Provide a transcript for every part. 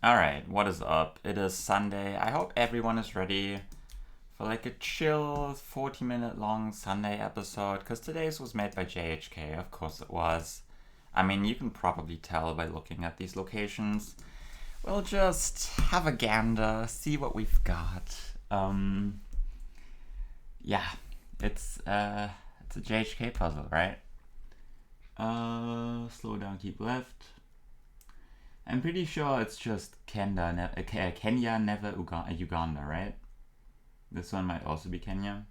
Alright, what is up? It is Sunday. I hope everyone is ready for like a chill 40-minute long Sunday episode, because today's was made by JHK, of course it was. I mean, you can probably tell by looking at these locations. We'll just have a gander, see what we've got. Yeah, it's a JHK puzzle, right? Slow down, keep left. I'm pretty sure it's just Kenya, never Uganda, right? This one might also be Kenya.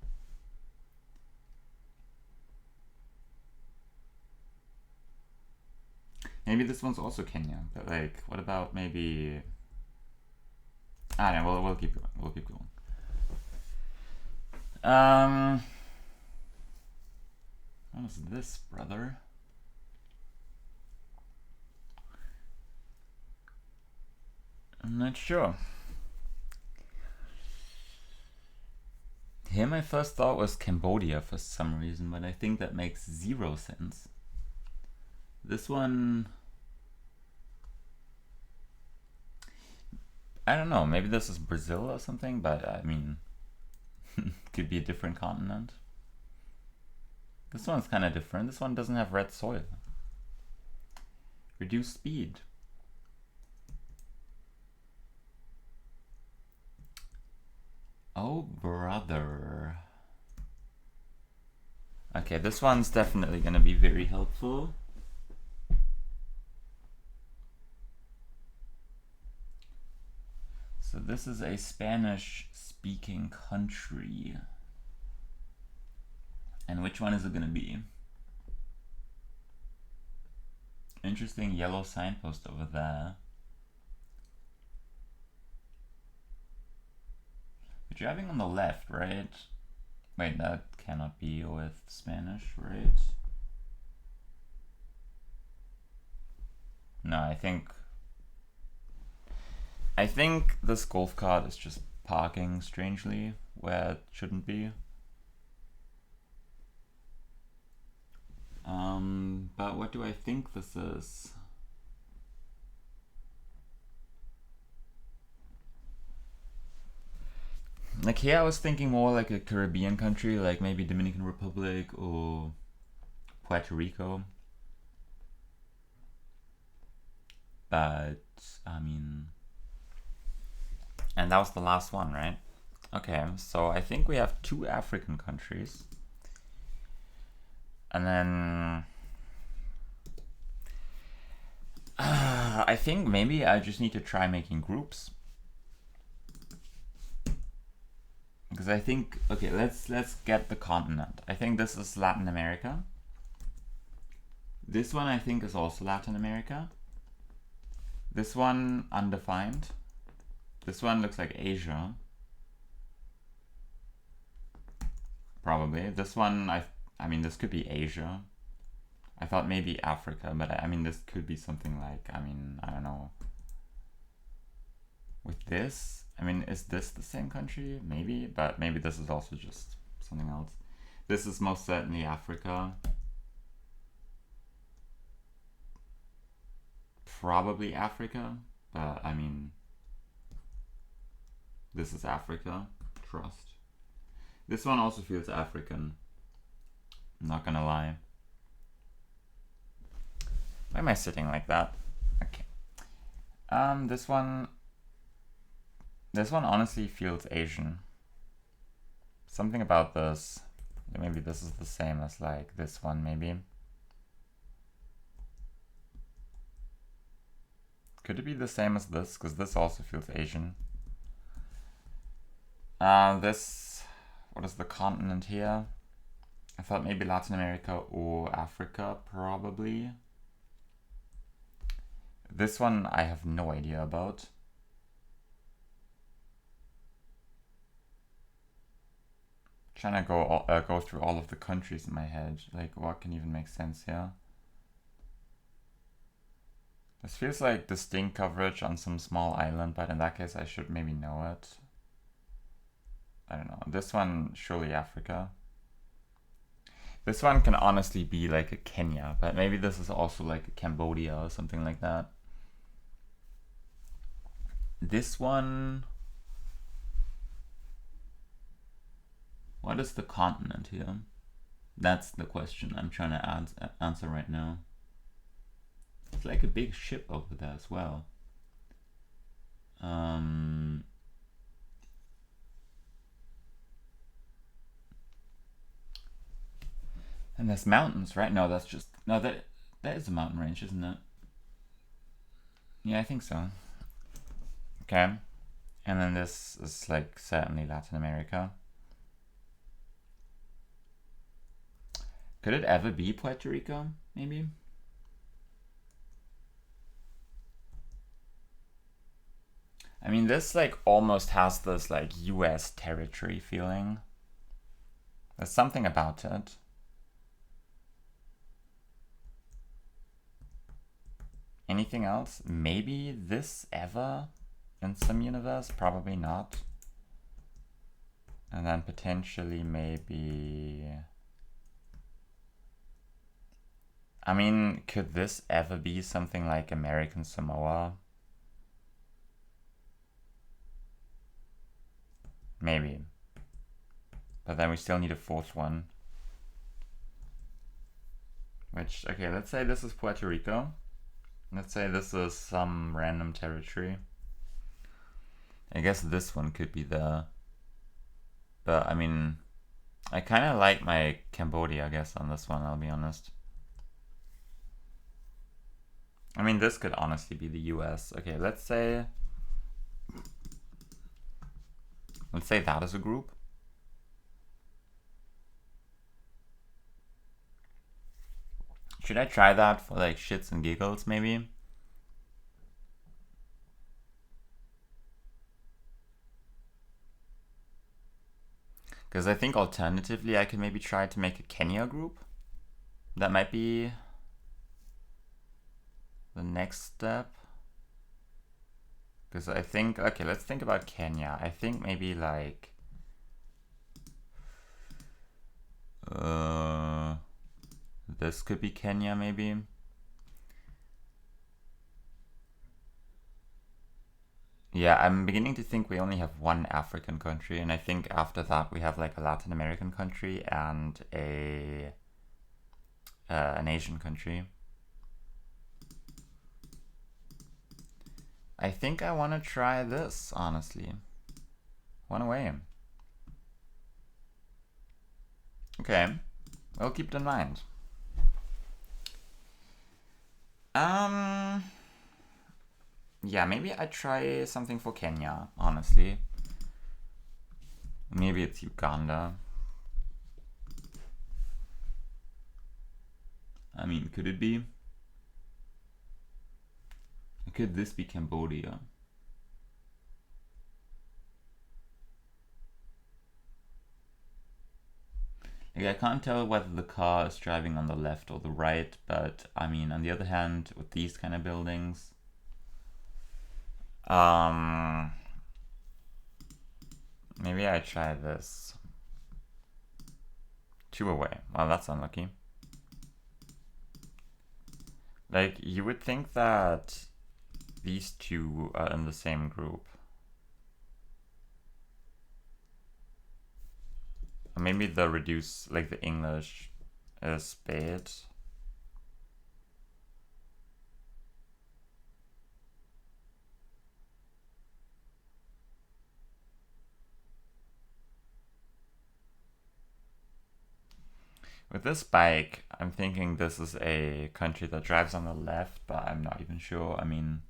Maybe this one's also Kenya, but like, what about maybe? I don't know. We'll keep going. We'll keep going. What is this, brother? I'm not sure. Here my first thought was Cambodia for some reason, but I think that makes zero sense. This one, I don't know, maybe this is Brazil or something, but I mean, could be a different continent. This one's kind of different. This one doesn't have red soil. Reduce speed. Oh, brother. Okay, this one's definitely going to be very helpful. So this is a Spanish-speaking country. And which one is it going to be? Interesting yellow signpost over there. You're driving on the left, right? Wait, that cannot be with Spanish, right? No, I think this golf cart is just parking strangely where it shouldn't be. But what do I think this is? Like here I was thinking more like a Caribbean country, like maybe Dominican Republic or Puerto Rico. But, I mean... And that was the last one, right? Okay, so I think we have 2 African countries. And then... I think maybe I just need to try making groups. Because I think... Okay, let's get the continent. I think this is Latin America. This one I think is also Latin America. This one undefined. This one looks like Asia. Probably. This one, I mean, this could be Asia. I thought maybe Africa, but I mean, this could be something like, I mean, I don't know. With this, I mean, is this the same country? Maybe, but maybe this is also just something else. This is most certainly Africa. Probably Africa, but I mean, this is Africa, trust. This one also feels African, I'm not gonna lie. Why am I sitting like that? Okay. This one honestly feels Asian. Something about this, maybe this is the same as like this one maybe. Could it be the same as this? Because this also feels Asian. This, what is the continent here? I thought maybe Latin America or Africa, probably. This one I have no idea about. Trying to go through all of the countries in my head. Like, what can even make sense here? This feels like distinct coverage on some small island, but in that case I should maybe know it. I don't know. This one, surely Africa. This one can honestly be like a Kenya, but maybe this is also like a Cambodia or something like that. This one... What is the continent here? That's the question I'm trying to answer right now. It's like a big ship over there as well. And there's mountains, right? No, that's just... No, that is a mountain range, isn't it? Yeah, I think so. Okay. And then this is like certainly Latin America. Could it ever be Puerto Rico, maybe? I mean, this like almost has this like US territory feeling. There's something about it. Anything else? Maybe this ever in some universe? Probably not. And then potentially maybe... I mean, could this ever be something like American Samoa? Maybe. But then we still need a fourth one. Which, okay, let's say this is Puerto Rico. Let's say this is some random territory. I guess this one could be there. But, I mean, I kind of like my Cambodia, I guess, on this one, I'll be honest. I mean, this could honestly be the US. Okay, let's say that is a group. Should I try that for like shits and giggles, maybe? Because I think alternatively I could maybe try to make a Kenya group. That might be the next step. Because I think, okay, let's think about Kenya. I think maybe like... this could be Kenya, maybe. Yeah, I'm beginning to think we only have one African country, and I think after that we have like a Latin American country and an Asian country. I think I want to try this, honestly. One away. Okay, we'll keep it in mind. Yeah, maybe I try something for Kenya, honestly. Maybe it's Uganda. I mean, could it be? Could this be Cambodia? Like, I can't tell whether the car is driving on the left or the right, but I mean, on the other hand, with these kind of buildings, maybe I try this. 2 away. Well, that's unlucky. Like, you would think that these two are in the same group. Or maybe the reduce, like the English is spade. With this bike, I'm thinking this is a country that drives on the left, but I'm not even sure. I mean...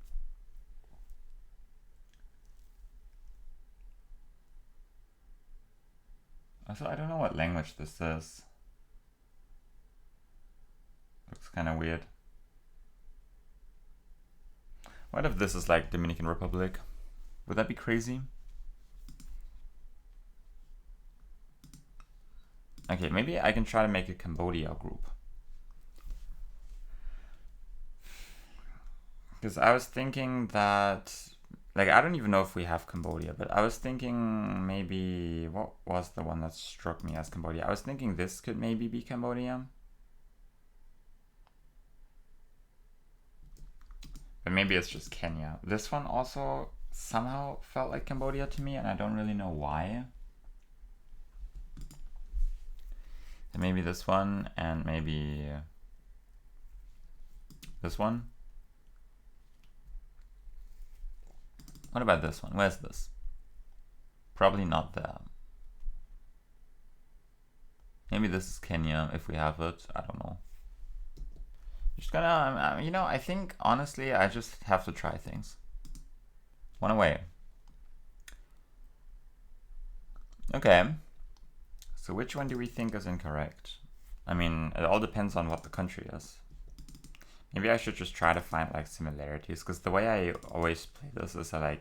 Also, I don't know what language this is. Looks kind of weird. What if this is like Dominican Republic? Would that be crazy? Okay, maybe I can try to make a Cambodia group. Because I was thinking that... Like, I don't even know if we have Cambodia, but I was thinking maybe... What was the one that struck me as Cambodia? I was thinking this could maybe be Cambodia. But maybe it's just Kenya. This one also somehow felt like Cambodia to me, and I don't really know why. And maybe this one, and maybe this one. What about this one? Where's this? Probably not there. Maybe this is Kenya if we have it. I don't know. Just gonna, you know, I think honestly I just have to try things. One away. Okay. So which one do we think is incorrect? I mean, it all depends on what the country is. Maybe I should just try to find like similarities, because the way I always play this is I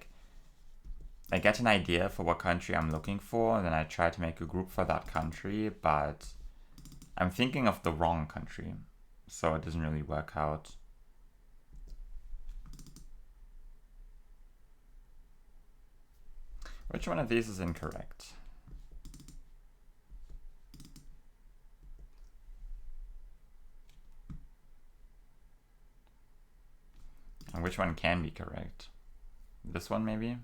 get an idea for what country I'm looking for, and then I try to make a group for that country, but I'm thinking of the wrong country, so it doesn't really work out. Which one of these is incorrect? And which one can be correct? This one maybe?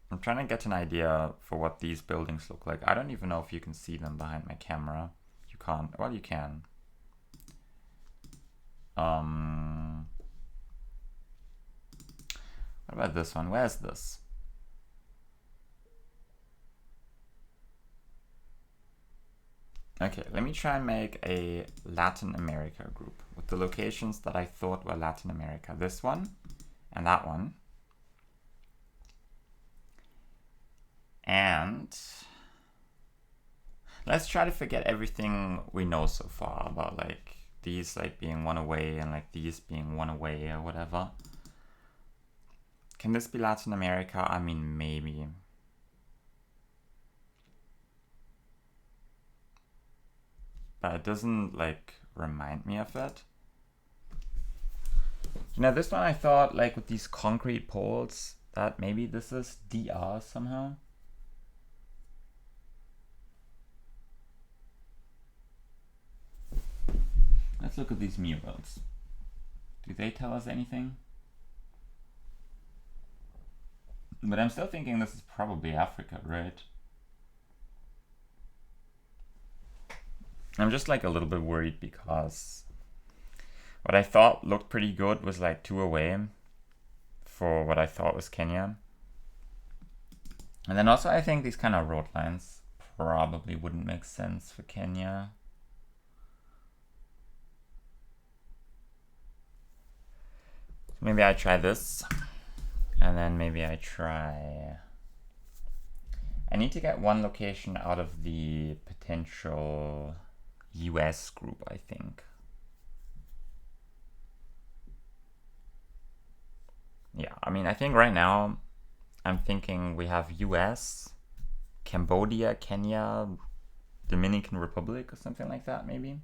I'm trying to get an idea for what these buildings look like. I don't even know if you can see them behind my camera. You can't. Well, you can. What about this one? Where's this? Okay, let me try and make a Latin America group with the locations that I thought were Latin America. This one and that one. And let's try to forget everything we know so far about like these like being one away and like these being one away or whatever. Can this be Latin America? I mean, maybe. But it doesn't like remind me of it. You know, this one I thought like with these concrete poles that maybe this is DR somehow. Let's look at these murals. Do they tell us anything? But I'm still thinking this is probably Africa, right? I'm just like a little bit worried because what I thought looked pretty good was like 2 away for what I thought was Kenya. And then also I think these kind of road lines probably wouldn't make sense for Kenya. So maybe I try this, and then maybe I try... I need to get one location out of the potential US group, I think. Yeah, I mean, I think right now I'm thinking we have US, Cambodia, Kenya, Dominican Republic or something like that, maybe.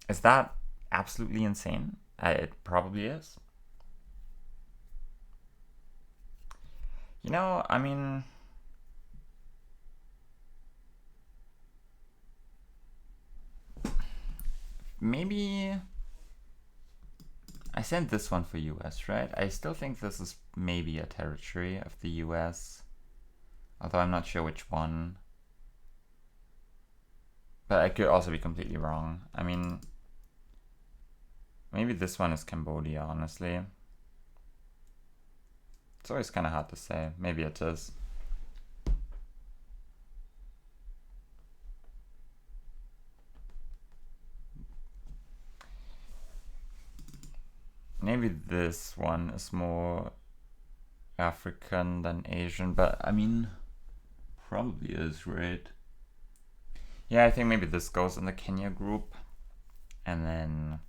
Is that absolutely insane? It probably is. You know, I mean... maybe... I sent this one for US, right? I still think this is maybe a territory of the US. Although I'm not sure which one. But I could also be completely wrong. I mean... maybe this one is Cambodia, honestly. It's always kind of hard to say. Maybe it is. Maybe this one is more African than Asian, but I mean, probably is, right? Yeah, I think maybe this goes in the Kenya group. And then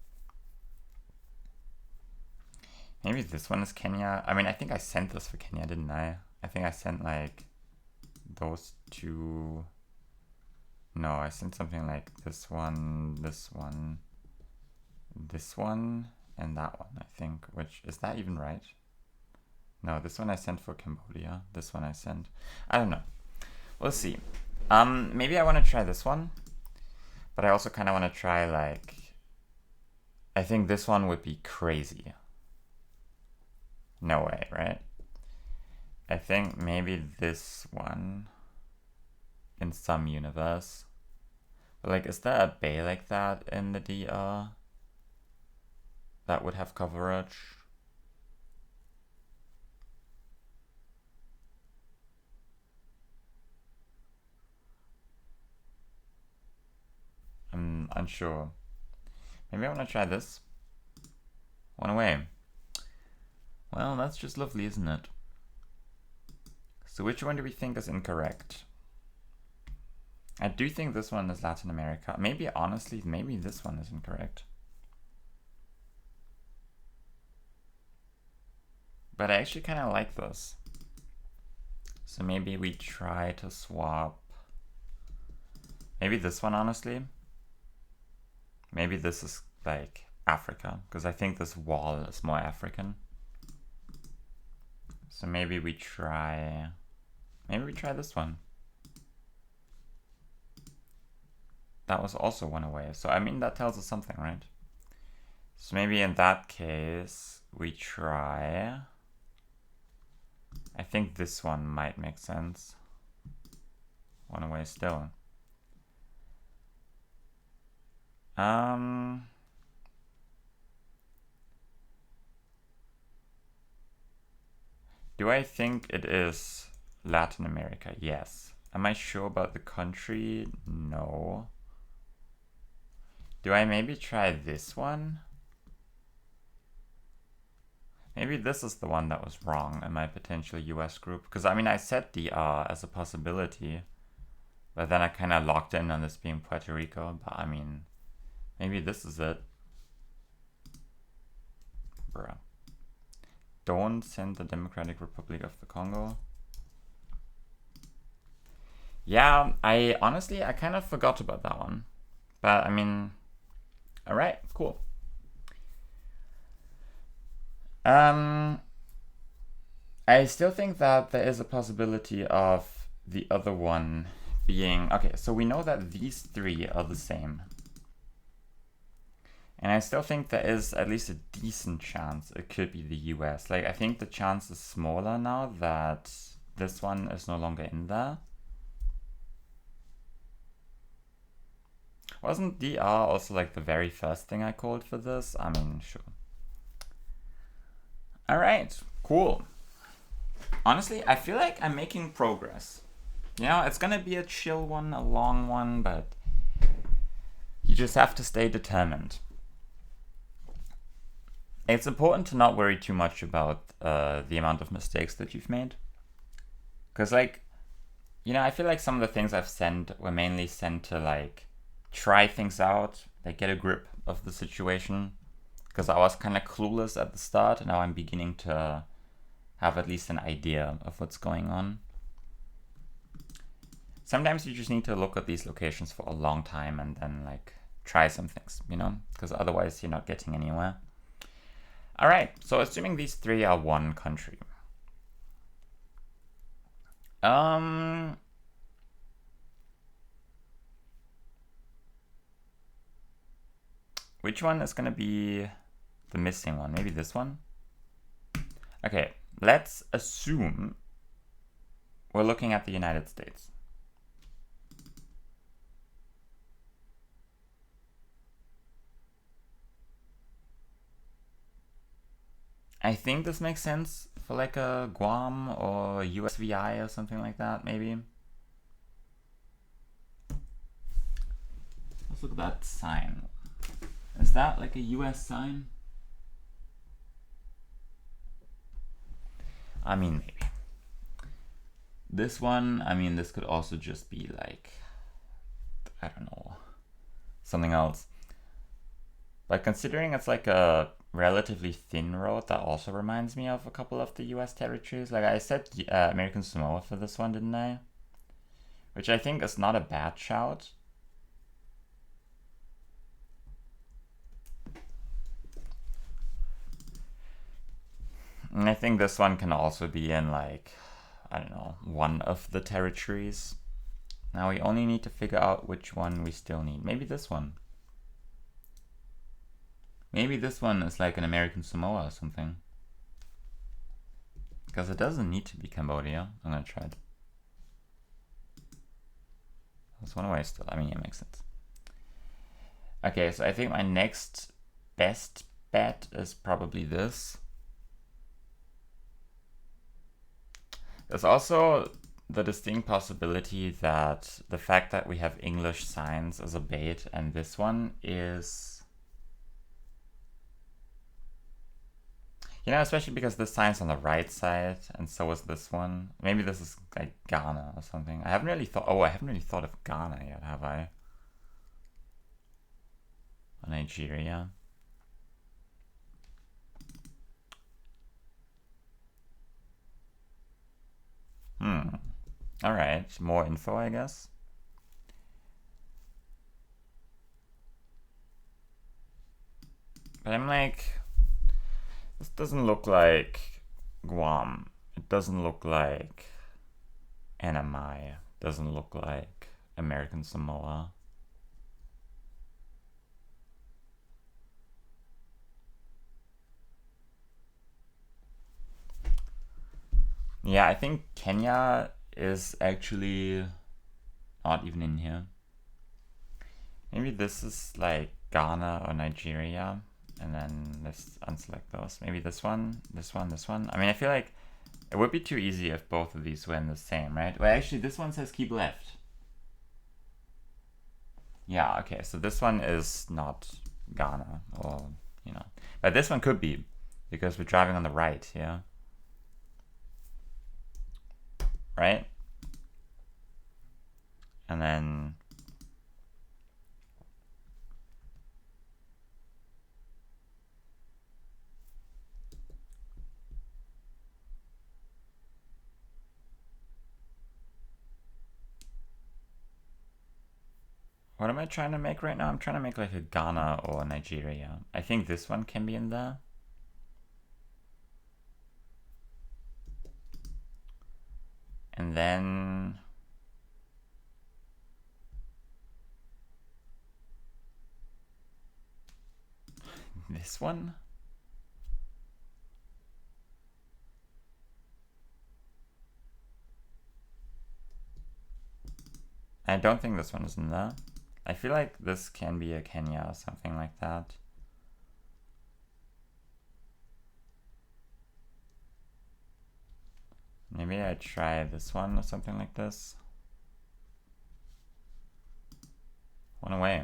maybe this one is Kenya. I mean, I think I sent this for Kenya, didn't I? I think I sent like those two. No, I sent something like this one, this one, this one, and that one, I think. Which, is that even right? No, this one I sent for Cambodia. This one I sent. I don't know. We'll see. Maybe I want to try this one. But I also kind of want to try like I think this one would be crazy. No way, right? I think maybe this one in some universe. But like, is there a bay like that in the DR that would have coverage? I'm unsure. Maybe I want to try this. One away. Well, that's just lovely, isn't it? So which one do we think is incorrect? I do think this one is Latin America. Maybe, honestly, maybe this one is incorrect. But I actually kind of like this. So maybe we try to swap. Maybe this one, honestly. Maybe this is like Africa, because I think this wall is more African. So maybe we try this one. That was also one away. So I mean, that tells us something, right? So maybe in that case, we try. I think this one might make sense. One away still. Do I think it is Latin America? Yes. Am I sure about the country? No. Do I maybe try this one? Maybe this is the one that was wrong in my potential US group. Because I mean, I said DR as a possibility. But then I kind of locked in on this being Puerto Rico. But I mean, maybe this is it. Bruh. Don't send the Democratic Republic of the Congo. Yeah, I kind of forgot about that one. But I mean, all right, cool. I still think that there is a possibility of the other one being... Okay, so we know that these three are the same. And I still think there is at least a decent chance it could be the US. Like, I think the chance is smaller now that this one is no longer in there. Wasn't DR also like the very first thing I called for this? I mean, sure. Alright, cool. Honestly, I feel like I'm making progress. You know, it's gonna be a chill one, a long one, but you just have to stay determined. It's important to not worry too much about the amount of mistakes that you've made. Because, like, you know, I feel like some of the things I've sent were mainly sent to, like, try things out, like, get a grip of the situation. Because I was kind of clueless at the start, and now I'm beginning to have at least an idea of what's going on. Sometimes you just need to look at these locations for a long time and then, like, try some things, you know? Because otherwise you're not getting anywhere. Alright, so assuming these three are one country. Which one is gonna be the missing one? Maybe this one? Okay, let's assume we're looking at the United States. I think this makes sense for like a Guam or USVI or something like that, maybe. Let's look at that sign. Is that like a US sign? I mean, maybe. This one, I mean, this could also just be like, I don't know, something else. But considering it's like a relatively thin road, that also reminds me of a couple of the US territories. Like I said American Samoa for this one, didn't I? Which I think is not a bad shout. And I think this one can also be in like, I don't know, one of the territories. Now we only need to figure out which one we still need. Maybe this one. Maybe this one is like an American Samoa or something. Because it doesn't need to be Cambodia. I'm gonna try it. There's one away still. I mean, it makes sense. Okay, so I think my next best bet is probably this. There's also the distinct possibility that the fact that we have English signs as a bait and this one is, you know, especially because this sign's on the right side and so is this one. Maybe this is like Ghana or something. I haven't really thought of Ghana yet, have I? Or Nigeria. Alright, more info, I guess. But I'm like, this doesn't look like Guam. It doesn't look like Anamai. It doesn't look like American Samoa. Yeah, I think Kenya is actually not even in here. Maybe this is like Ghana or Nigeria. And then let's unselect those. Maybe this one, this one, this one. I mean, I feel like it would be too easy if both of these were in the same, right? Well, actually, this one says keep left. Yeah, okay, so this one is not Ghana, or, you know. But this one could be, because we're driving on the right, yeah? Right? And then what am I trying to make right now? I'm trying to make like a Ghana or Nigeria. I think this one can be in there. And then this one? I don't think this one is in there. I feel like this can be a Kenya or something like that. Maybe I try this one or something like this. One away.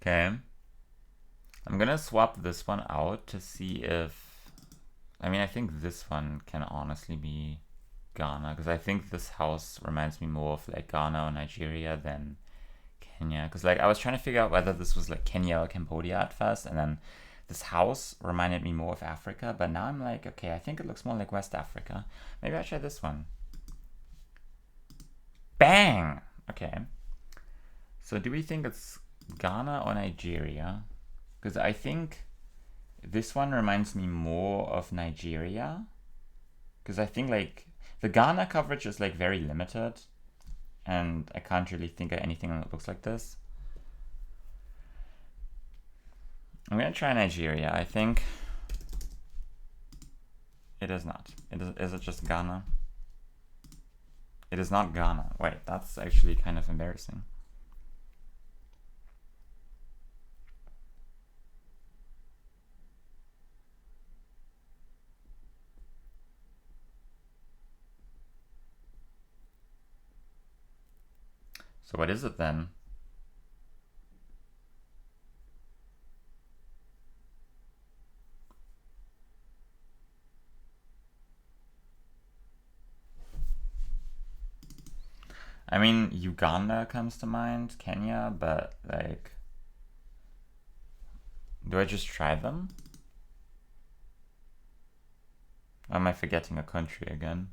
Okay. I'm gonna swap this one out to see if... I mean, I think this one can honestly be Ghana, because I think this house reminds me more of like Ghana or Nigeria than Kenya. Because like I was trying to figure out whether this was like Kenya or Cambodia at first, and then this house reminded me more of Africa, but now I'm like, okay, I think it looks more like West Africa. Maybe I try this one. Bang! Okay. So do we think it's Ghana or Nigeria? Because I think this one reminds me more of Nigeria. Because I think like the Ghana coverage is like very limited, and I can't really think of anything that looks like this. I'm gonna try Nigeria. I think it is not. Is it just Ghana? It is not Ghana. Wait, that's actually kind of embarrassing. So what is it then? I mean, Uganda comes to mind, Kenya, but like, do I just try them? Or am I forgetting a country again?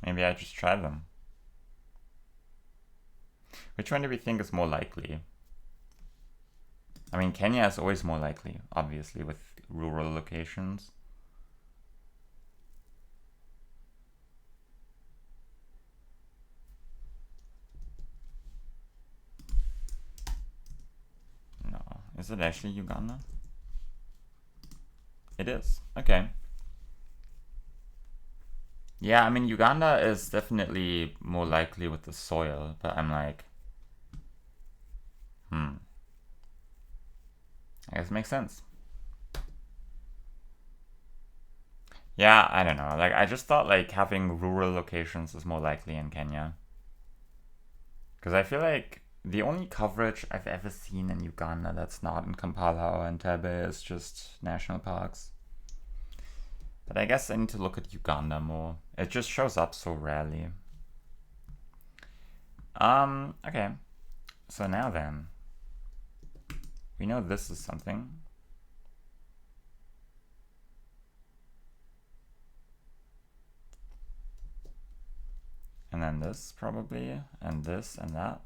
Maybe I just try them. Which one do we think is more likely? I mean, Kenya is always more likely, obviously, with rural locations. No. Is it actually Uganda? It is. Okay. Yeah, I mean, Uganda is definitely more likely with the soil, but I'm like, I guess it makes sense. Yeah, I don't know. Like, I just thought, like, having rural locations is more likely in Kenya. Because I feel like the only coverage I've ever seen in Uganda that's not in Kampala or Entebbe is just national parks. But I guess I need to look at Uganda more. It just shows up so rarely. Okay. So now then. We know this is something. And then this, probably. And this, and that.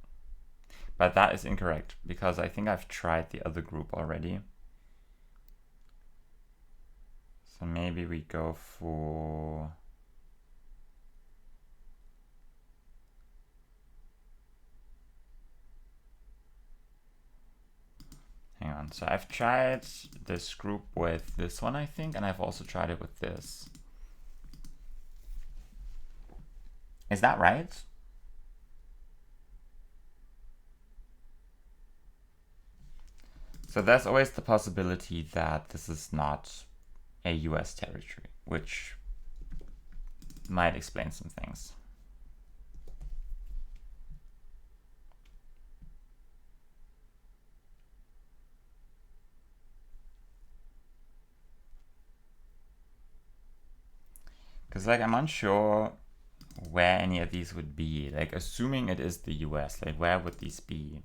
But that is incorrect, because I think I've tried the other group already. So maybe we go for... Hang on. So I've tried this group with this one, I think, and I've also tried it with this. Is that right? So there's always the possibility that this is not a US territory, which might explain some things. Because, like, I'm unsure where any of these would be. Like, assuming it is the US, like, where would these be?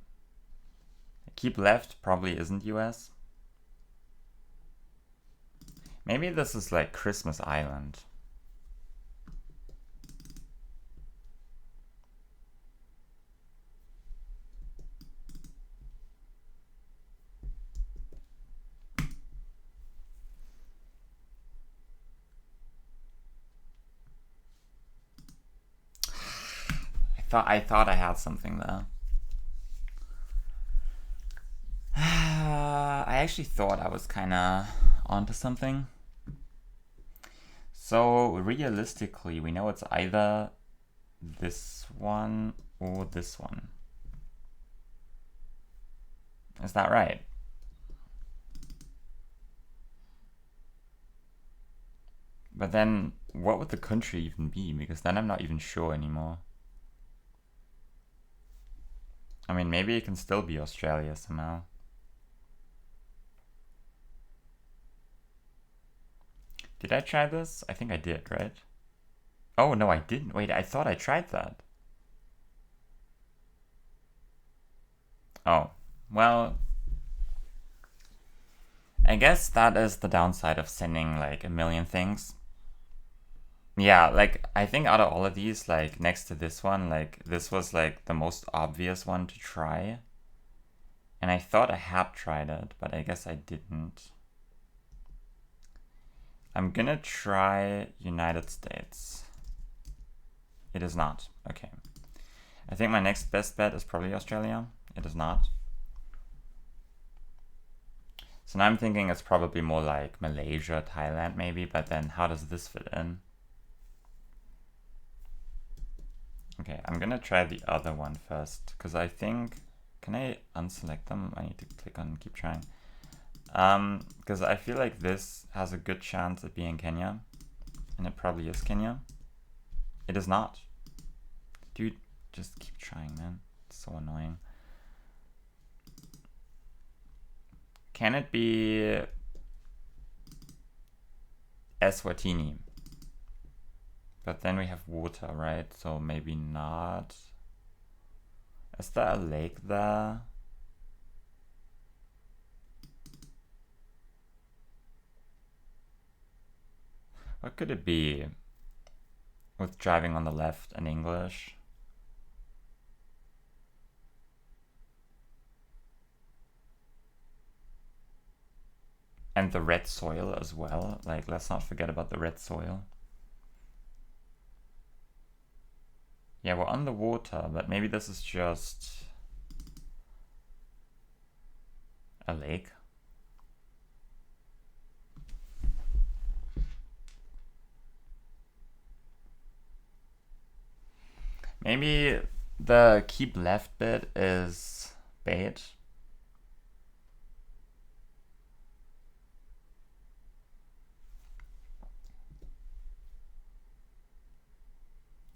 Keep left probably isn't US. Maybe this is like Christmas Island. I thought I had something there. I actually thought I was kind of onto something. So realistically, we know it's either this one or this one. Is that right? But then, what would the country even be? Because then I'm not even sure anymore. I mean, maybe it can still be Australia somehow. Did I try this? I think I did, right? Oh, no, I didn't. Wait, I thought I tried that. Oh, well, I guess that is the downside of sending like a million things. Yeah, like I think out of all of these, like next to this one, like this was like the most obvious one to try. And I thought I had tried it, but I guess I didn't. I'm gonna try United States. It is not. Okay. I think my next best bet is probably Australia. It is not. So now I'm thinking it's probably more like Malaysia, Thailand maybe, but then how does this fit in? Okay, I'm gonna try the other one first, because I think... Can I unselect them? I need to click on keep trying. Because I feel like this has a good chance at being Kenya. And it probably is Kenya. It is not. Dude, just keep trying, man. It's so annoying. Can it be Eswatini? But then we have water, right? So maybe not. Is there a lake there? What could it be? With driving on the left in English? And the red soil as well. Like, let's not forget about the red soil. Yeah, we're on the water, but maybe this is just a lake. Maybe the keep left bit is bait.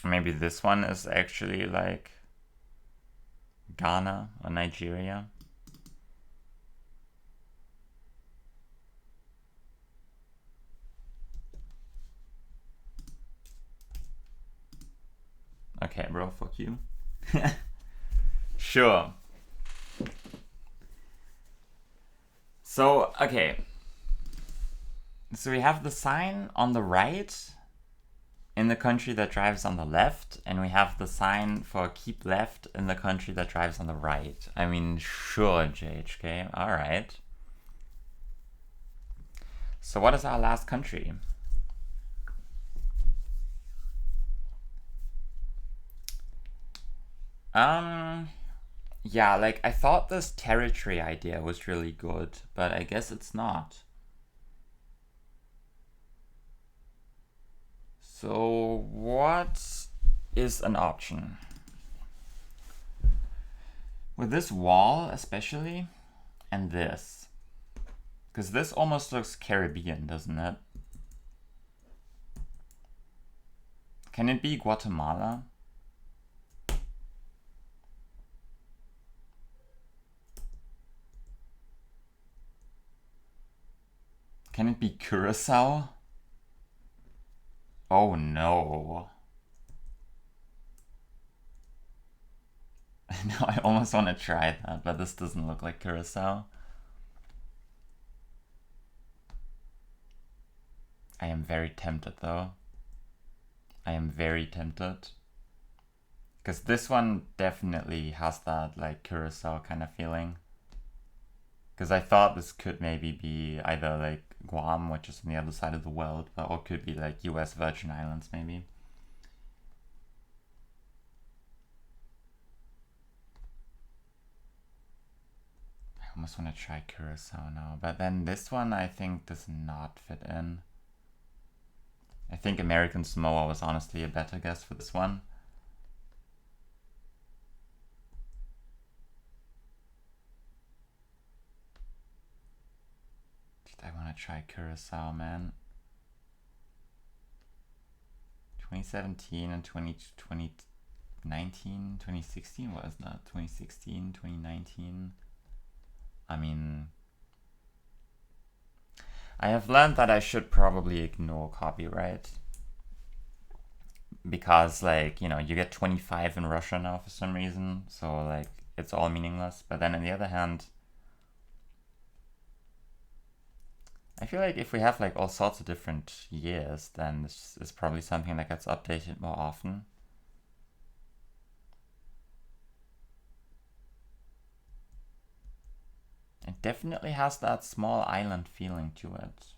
Maybe this one is actually like Ghana or Nigeria. Okay, bro, fuck you. Sure. So, okay. So we have the sign on the right in the country that drives on the left, and we have the sign for keep left in the country that drives on the right. I mean, sure, JHK. Alright. So what is our last country? Yeah, like, I thought this territory idea was really good, but I guess it's not. So what is an option? With this wall especially, and this. Because this almost looks Caribbean, doesn't it? Can it be Guatemala? Can it be Curacao? Oh no. No, I almost want to try that, but this doesn't look like Curacao. I am very tempted though. I am very tempted. Because this one definitely has that like Curacao kind of feeling. Because I thought this could maybe be either like Guam, which is on the other side of the world, but or could be like US Virgin Islands maybe. I almost want to try Curacao now, but then this one I think does not fit in. I think American Samoa was honestly a better guess for this one. I want to try Curacao, man. 2017 and 2019, 2016, what is that? 2016, 2019. I mean, I have learned that I should probably ignore copyright. Because, like, you know, you get 25 in Russia now for some reason, so, like, it's all meaningless. But then on the other hand, I feel like if we have like all sorts of different years, then this is probably something that gets updated more often. It definitely has that small island feeling to it.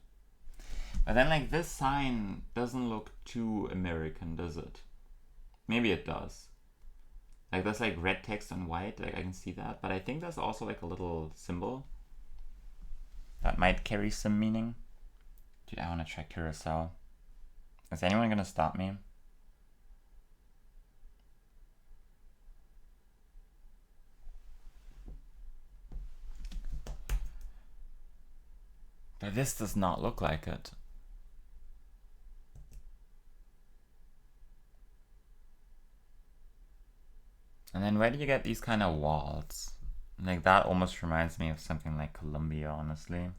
But then like this sign doesn't look too American, does it? Maybe it does. Like there's like red text on white, like I can see that, but I think there's also like a little symbol that might carry some meaning. Dude, I want to try Curacao. Is anyone gonna stop me? But this does not look like it. And then where do you get these kind of walls? Like that almost reminds me of something like Colombia, honestly.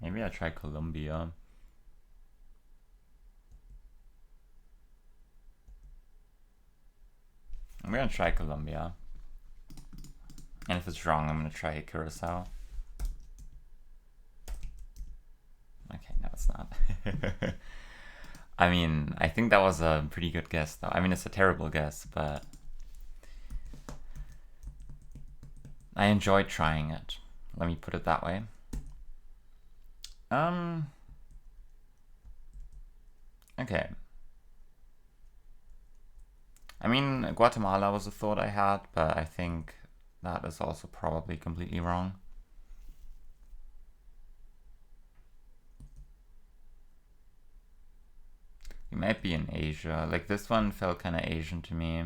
Maybe I'll try Colombia. I'm gonna try Colombia. And if it's wrong, I'm gonna try Curacao. Okay, no, it's not. I mean, I think that was a pretty good guess, though. I mean, it's a terrible guess, but I enjoyed trying it. Let me put it that way. Okay. I mean, Guatemala was a thought I had, but I think that is also probably completely wrong. You might be in Asia. Like, this one felt kind of Asian to me.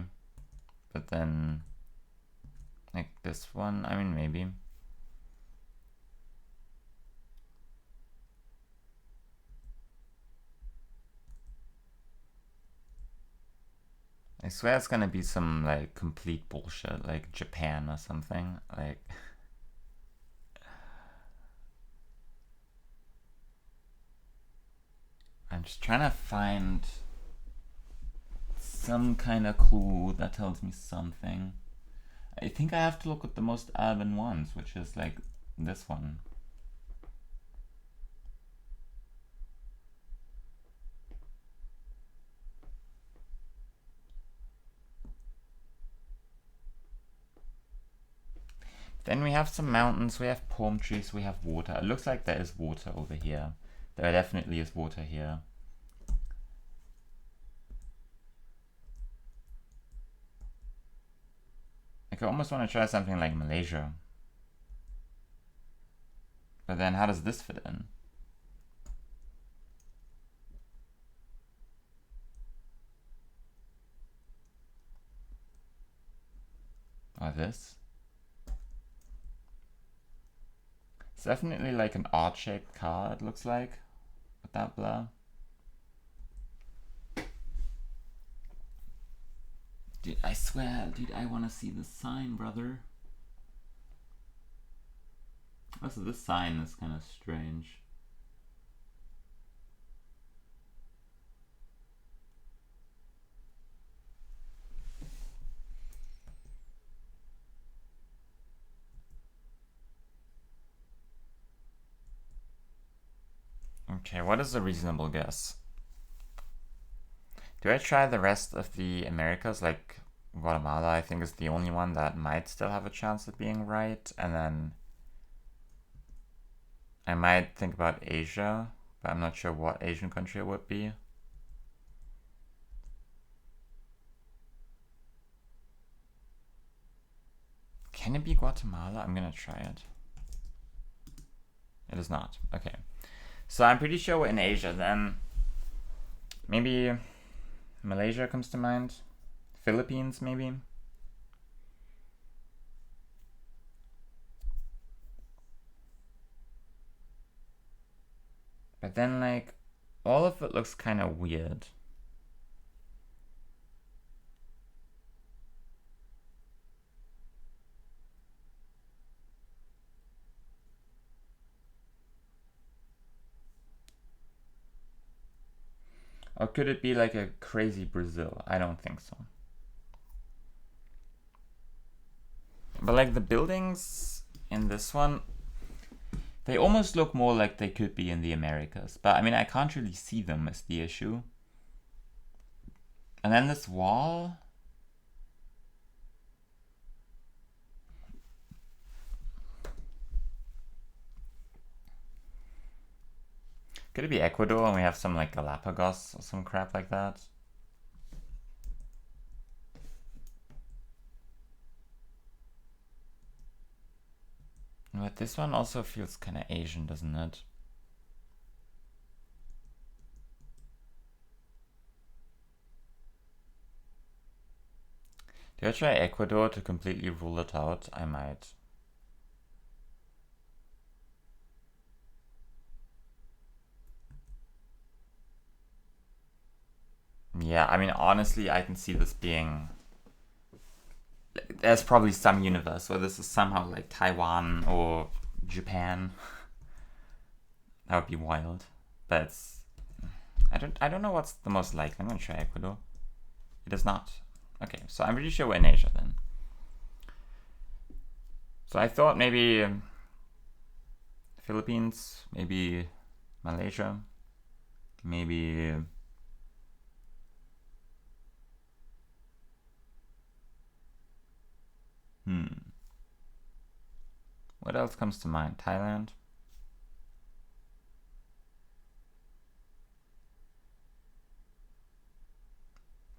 But then, like, this one, I mean, maybe. I swear it's gonna be some, like, complete bullshit, like Japan or something. Like, I'm just trying to find some kind of clue that tells me something. I think I have to look at the most urban ones, which is like this one. Then we have some mountains, we have palm trees, we have water. It looks like there is water over here. There definitely is water here. I could almost want to try something like Malaysia. But then how does this fit in? Or this? It's definitely like an odd-shaped car, it looks like, with that blur. Dude, I swear, dude, I want to see the sign, brother. Also, this sign is kind of strange. Okay, what is a reasonable guess? Do I try the rest of the Americas? Like Guatemala, I think is the only one that might still have a chance of being right. And then I might think about Asia, but I'm not sure what Asian country it would be. Can it be Guatemala? I'm gonna try it. It is not. Okay. So I'm pretty sure we're in Asia then. Maybe Malaysia comes to mind. Philippines, maybe. But then, like, all of it looks kind of weird. Or could it be like a crazy Brazil? I don't think so. But like the buildings in this one, they almost look more like they could be in the Americas. But I mean, I can't really see them as the issue. And then this wall. Could it be Ecuador and we have some like Galapagos or some crap like that? But this one also feels kind of Asian, doesn't it? Do I try Ecuador to completely rule it out? I might. Yeah, I mean, honestly, I can see this being... There's probably some universe where this is somehow like Taiwan or Japan. That would be wild. But it's... I don't know what's the most likely. I'm gonna try Ecuador. It is not. Okay, so I'm pretty sure we're in Asia then. So I thought maybe Philippines, maybe Malaysia, maybe What else comes to mind? Thailand?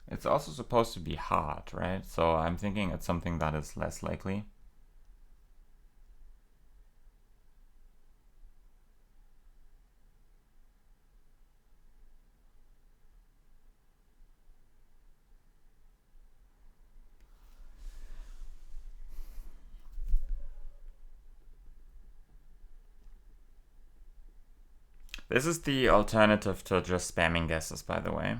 It's also supposed to be hot, right? So I'm thinking it's something that is less likely. This is the alternative to just spamming guesses, by the way.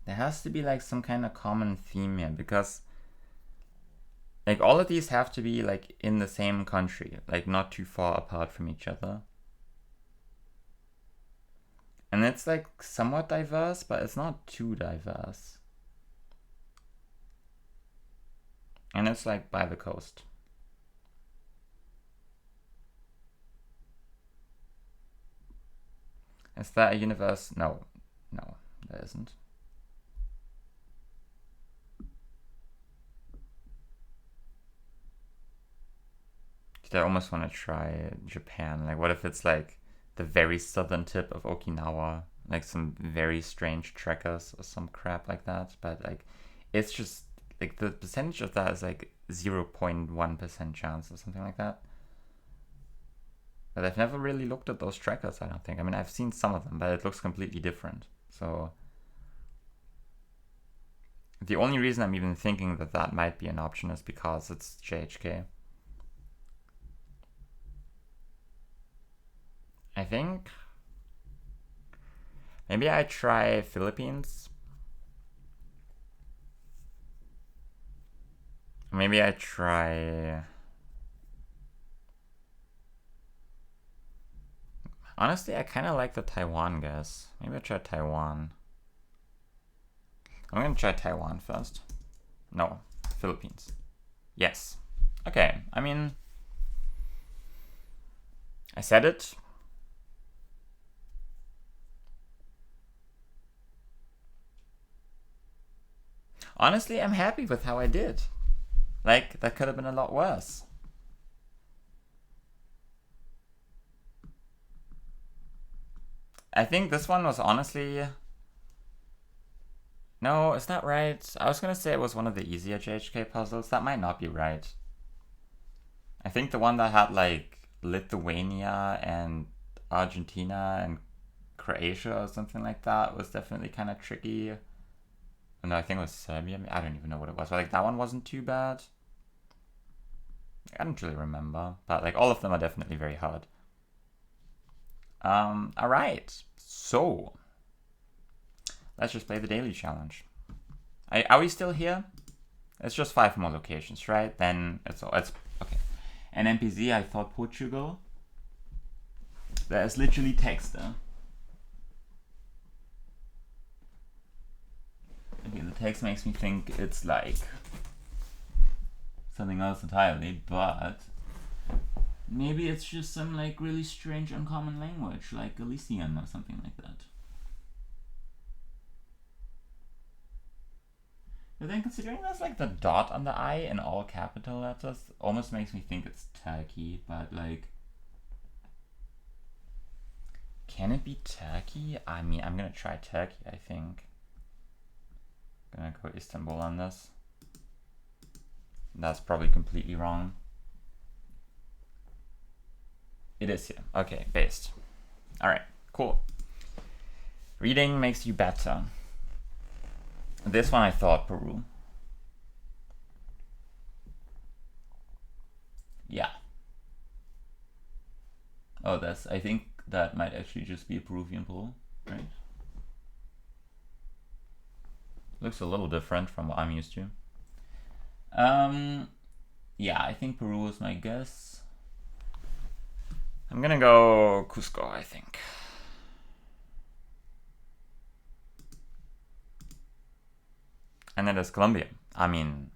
There has to be like some kind of common theme here, because like all of these have to be like in the same country, like not too far apart from each other. And it's like somewhat diverse, but it's not too diverse. And it's like by the coast. Is that a universe? No, there isn't. I almost want to try Japan. Like, what if it's like the very southern tip of Okinawa? Like some very strange trekkers or some crap like that. But like, it's just like the percentage of that is like 0.1% chance or something like that. But I've never really looked at those trackers, I don't think. I mean, I've seen some of them, but it looks completely different. So the only reason I'm even thinking that that might be an option is because it's JHK. I think maybe I try Philippines. Maybe I try... Honestly, I kind of like the Taiwan guess. Maybe I try Taiwan. I'm gonna try Taiwan first. No, Philippines. Yes. Okay, I mean... I said it. Honestly, I'm happy with how I did. Like, that could have been a lot worse. I think this one was honestly... No, is that right? I was gonna say it was one of the easier JHK puzzles. That might not be right. I think the one that had like Lithuania and Argentina and Croatia or something like that was definitely kind of tricky. No, I think it was Serbia. I don't even know what it was. But like that one wasn't too bad. I don't really remember, but like all of them are definitely very hard. All right. So let's just play the daily challenge. Are we still here? It's just 5 more locations, right? Then it's okay. And NPZ, I thought Portugal. There is literally text there. Okay, the text makes me think it's like something else entirely, but maybe it's just some like really strange uncommon language, like Galician or something like that. But then considering there's like the dot on the I in all capital letters, almost makes me think it's Turkey, but like... Can it be Turkey? I mean, I'm gonna try Turkey, I think. Gonna go Istanbul on this. That's probably completely wrong. It is here. Okay, based. Alright, cool. Reading makes you better. This one I thought Peru. Yeah. Oh, I think that might actually just be a Peruvian pool, right? Looks a little different from what I'm used to. Yeah, I think Peru is my guess. I'm gonna go Cusco, I think. And then there's Colombia. I mean,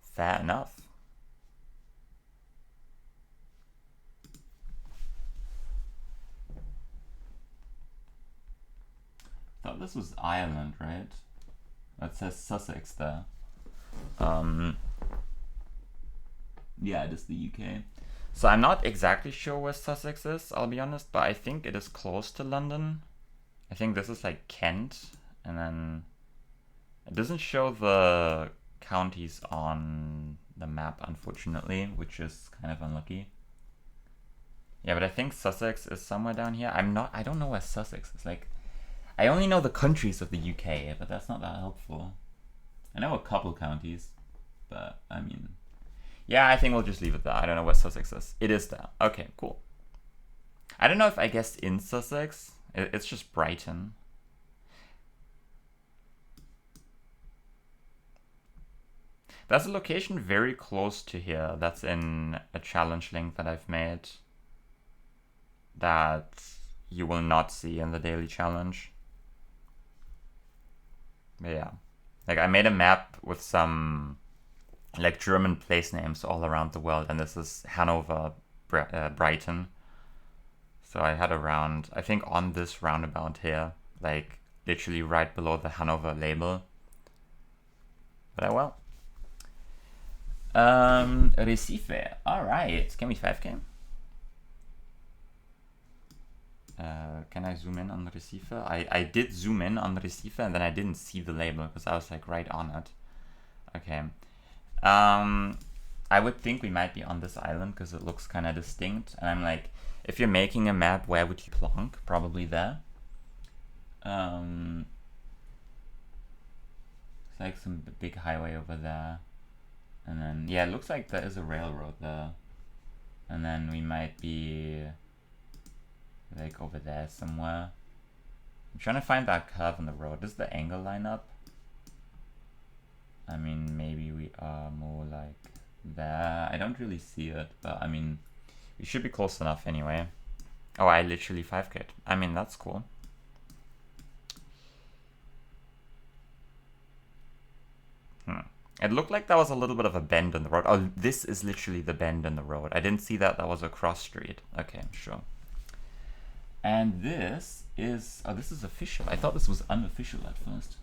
fair enough. thought this was Ireland, right? That says Sussex there. Yeah, it is the UK. So I'm not exactly sure where Sussex is, I'll be honest, but I think it is close to London. I think this is like Kent, and then it doesn't show the counties on the map, unfortunately, which is kind of unlucky. Yeah, but I think Sussex is somewhere down here. I don't know where Sussex is. Like, I only know the countries of the UK, but that's not that helpful. I know a couple counties, but I mean, yeah, I think we'll just leave it there. I don't know where Sussex is. It is there. Okay, cool. I don't know if I guessed in Sussex. It's just Brighton. There's a location very close to here that's in a challenge link that I've made that you will not see in the daily challenge. But yeah. Like, I made a map with some like German place names all around the world, and this is Hanover, Brighton. So I had around, I think on this roundabout here, like literally right below the Hanover label. But well. Recife. Alright. Can we 5K? Can I zoom in on Recife? I did zoom in on Recife, and then I didn't see the label because I was like right on it. Okay. I would think we might be on this island because it looks kind of distinct. And I'm like, if you're making a map, where would you plonk? Probably there. It's like some big highway over there. And then, yeah, it looks like there is a railroad there. And then we might be like over there somewhere. I'm trying to find that curve on the road. Does the angle line up? I mean, maybe we are more like there. I don't really see it, but I mean, we should be close enough anyway. Oh, I literally 5K'd. I mean, that's cool. It looked like that was a little bit of a bend in the road. Oh, this is literally the bend in the road. I didn't see that was a cross street. Okay, sure. And this is... Oh, this is official. I thought this was unofficial at first.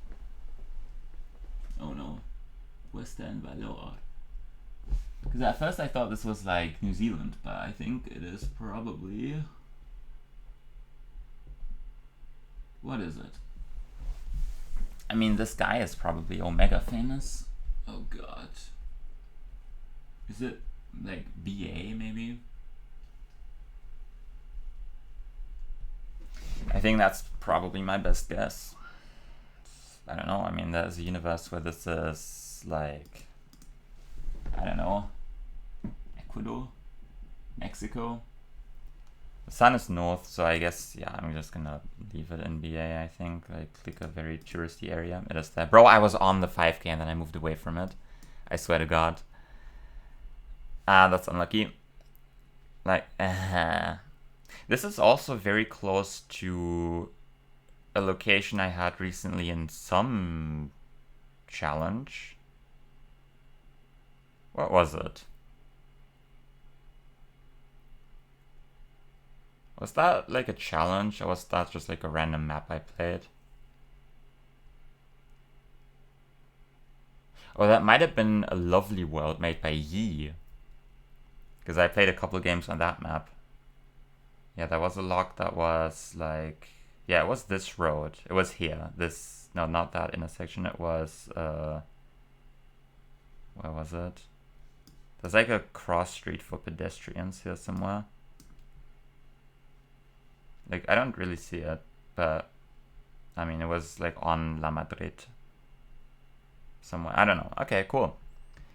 Oh no. Western Valor. Because at first I thought this was like New Zealand, but I think it is probably... What is it? I mean, this guy is probably Omega famous. Oh god. Is it like BA maybe? I think that's probably my best guess. I don't know. I mean, there's a universe where this is like, I don't know, Ecuador, Mexico. The sun is north, so I guess, yeah, I'm just gonna leave it in BA, I think. Like, click a very touristy area. It is there. Bro, I was on the 5K and then I moved away from it. I swear to God. That's unlucky. Like, This is also very close to a location I had recently in some challenge. What was it? Was that like a challenge, or was that just like a random map I played? Oh, that might have been a Lovely World made by Yi. Because I played a couple of games on that map. Yeah, there was a log that was like... Yeah, it was this road. It was here. This... No, not that intersection. It was... Where was it? There's like a cross street for pedestrians here somewhere. Like, I don't really see it, but... I mean, it was like on La Madrid. Somewhere. I don't know. Okay, cool.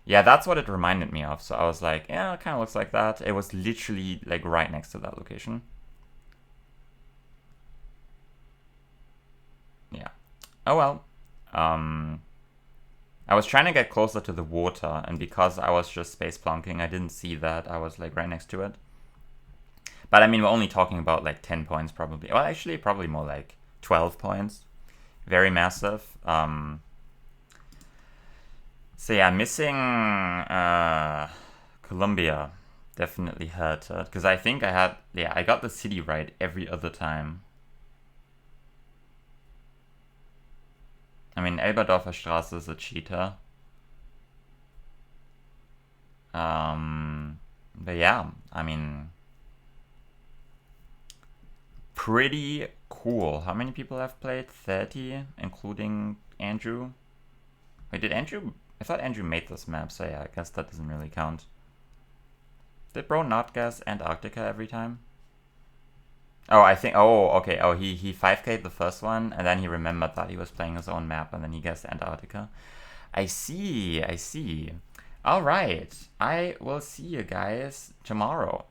Yeah, that's what it reminded me of. So I was like, yeah, it kind of looks like that. It was literally like right next to that location. Yeah. Oh well. I was trying to get closer to the water, and because I was just space plonking, I didn't see that I was like right next to it. But I mean, we're only talking about like 10 points probably. Well, actually, probably more like 12 points. Very massive. So yeah, missing Colombia definitely hurt. Because I think I had... Yeah, I got the city right every other time. I mean, Elberdorfer Straße is a cheater. But yeah, I mean, pretty cool. How many people have played? 30, including Andrew. Wait, did Andrew? I thought Andrew made this map, so yeah, I guess that doesn't really count. Did bro not guess Antarctica every time? Oh, I think. Oh, okay. Oh, he 5K'd the first one, and then he remembered that he was playing his own map, and then he guessed Antarctica. I see. I see. All right. I will see you guys tomorrow.